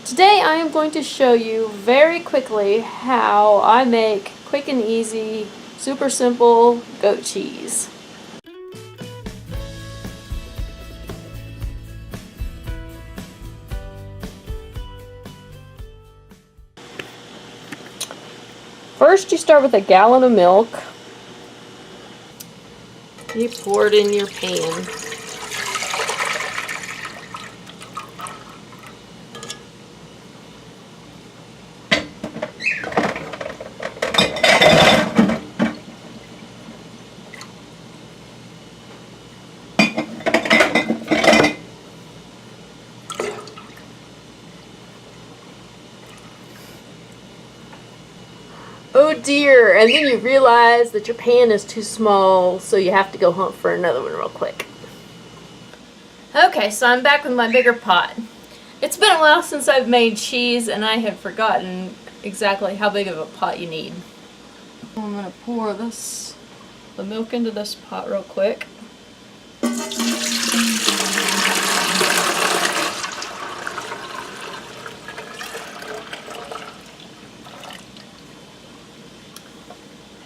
Today I am going to show you very quickly how I make quick and easy, super simple goat cheese. First you start with a gallon of milk. You pour it in your pan. Oh dear, and then you realize that your pan is too small, so you have to go hunt for another one real quick. Okay, so I'm back with my bigger pot. It's been a while since I've made cheese, and I have forgotten exactly how big of a pot you need. I'm going to pour the milk into this pot real quick.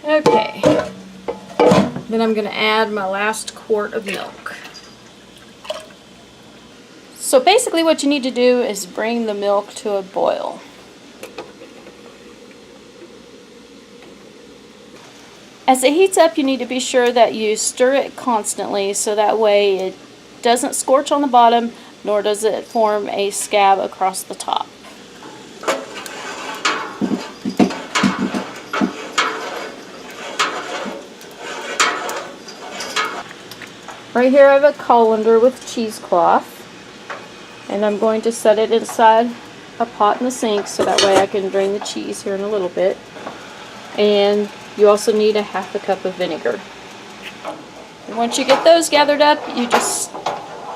Okay, then I'm going to add my last quart of milk. So basically what you need to do is bring the milk to a boil. As it heats up, you need to be sure that you stir it constantly so that way it doesn't scorch on the bottom, nor does it form a scab across the top. Right here I have a colander with cheesecloth, and I'm going to set it inside a pot in the sink so that way I can drain the cheese here in a little bit. And you also need a half a cup of vinegar. And once you get those gathered up, you just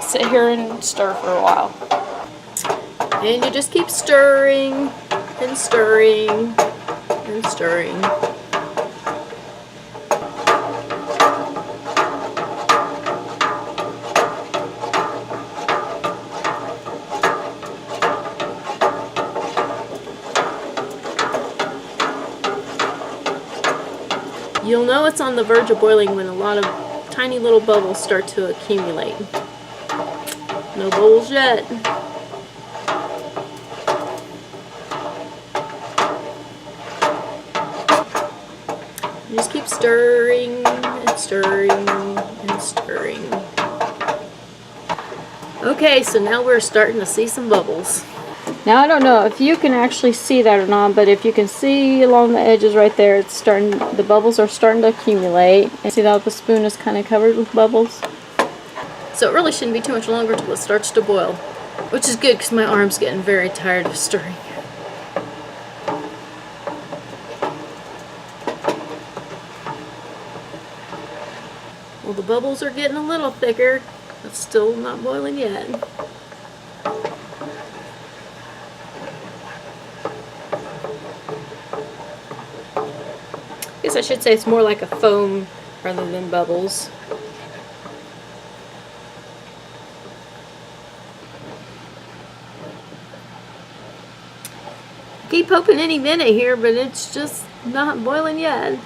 sit here and stir for a while. And you just keep stirring and stirring and stirring. You'll know it's on the verge of boiling when a lot of tiny little bubbles start to accumulate. No bubbles yet. You just keep stirring and stirring and stirring. Okay, so now we're starting to see some bubbles. Now I don't know if you can actually see that or not, but if you can see along the edges right there, the bubbles are starting to accumulate. And see how the spoon is kind of covered with bubbles? So it really shouldn't be too much longer until it starts to boil, which is good because my arm's getting very tired of stirring. Well, the bubbles are getting a little thicker, but still not boiling yet. I should say it's more like a foam rather than bubbles. Keep hoping any minute here, but it's just not boiling yet.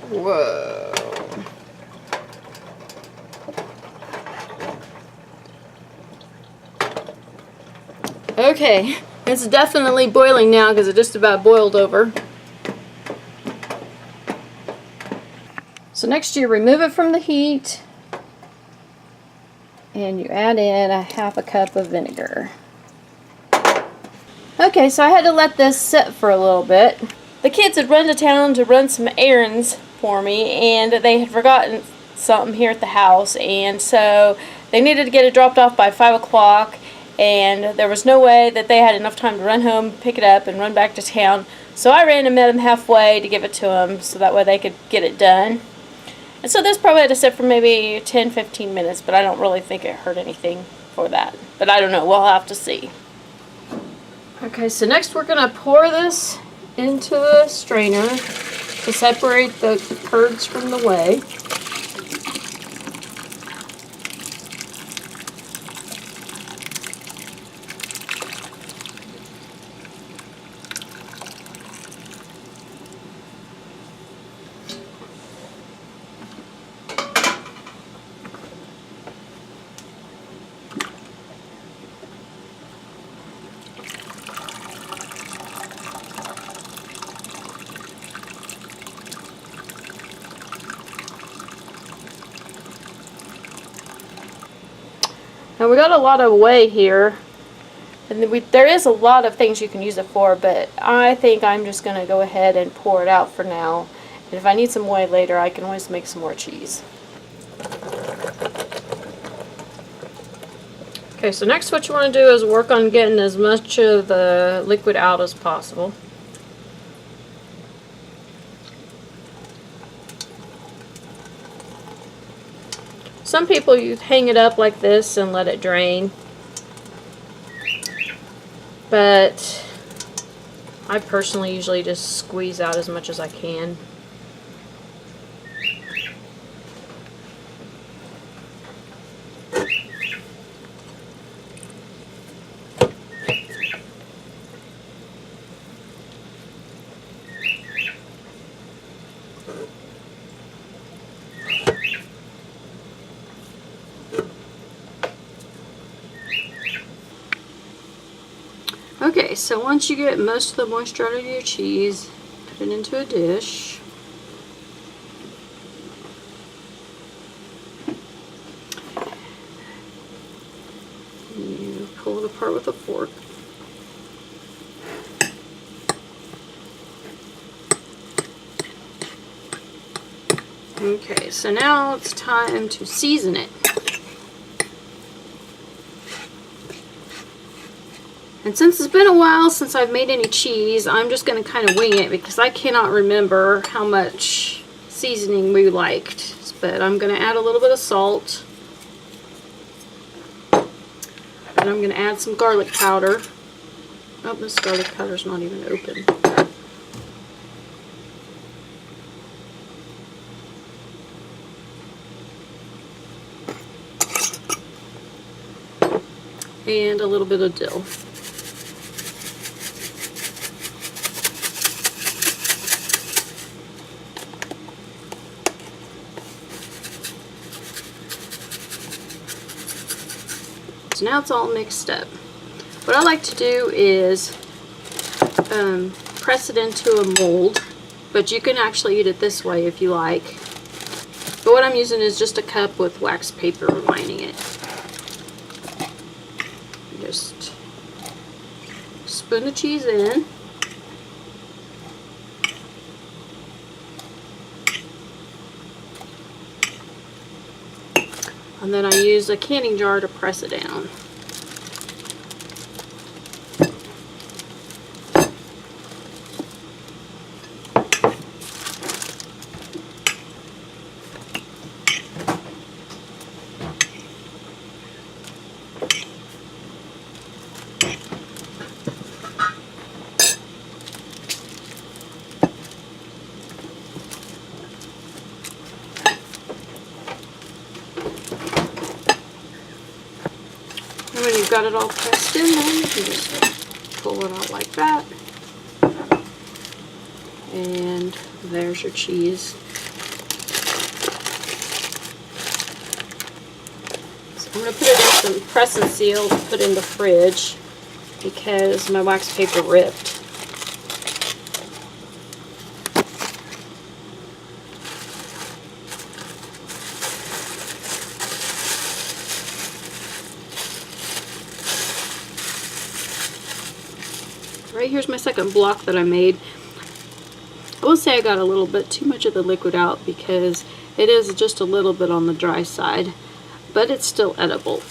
Whoa. Okay, it's definitely boiling now because it just about boiled over. So next you remove it from the heat and you add in a half a cup of vinegar. Okay, so I had to let this sit for a little bit. The kids had run to town to run some errands for me, and they had forgotten something here at the house, and so they needed to get it dropped off by 5 o'clock, and there was no way that they had enough time to run home, pick it up, and run back to town. So I ran and met them halfway to give it to them so that way they could get it done. And so this probably had to sit for maybe 10-15 minutes, but I don't really think it hurt anything. for that. But I don't know, we'll have to see. Okay, so next we're gonna pour this into the strainer to separate the curds from the whey. Now we got a lot of whey here, and there is a lot of things you can use it for, but I think I'm just going to go ahead and pour it out for now. And if I need some whey later, I can always make some more cheese. Okay, so next what you want to do is work on getting as much of the liquid out as possible. Some people, you hang it up like this and let it drain, but I personally usually just squeeze out as much as I can. Okay, so once you get most of the moisture out of your cheese, put it into a dish. You pull it apart with a fork. Okay, so now it's time to season it. And since it's been a while since I've made any cheese, I'm just going to kind of wing it because I cannot remember how much seasoning we liked. But I'm going to add a little bit of salt. And I'm going to add some garlic powder. Oh, this garlic powder's not even open. And a little bit of dill. So now it's all mixed up. What I like to do is press it into a mold, but you can actually eat it this way if you like. But what I'm using is just a cup with wax paper lining it. Just spoon the cheese in. And then I use a canning jar to press it down. And when you've got it all pressed in, then you can just pull it out like that. And there's your cheese. So I'm going to put it in some press and seal to put in the fridge because my wax paper ripped. Right here's my second block that I made. I will say I got a little bit too much of the liquid out because it is just a little bit on the dry side, but it's still edible.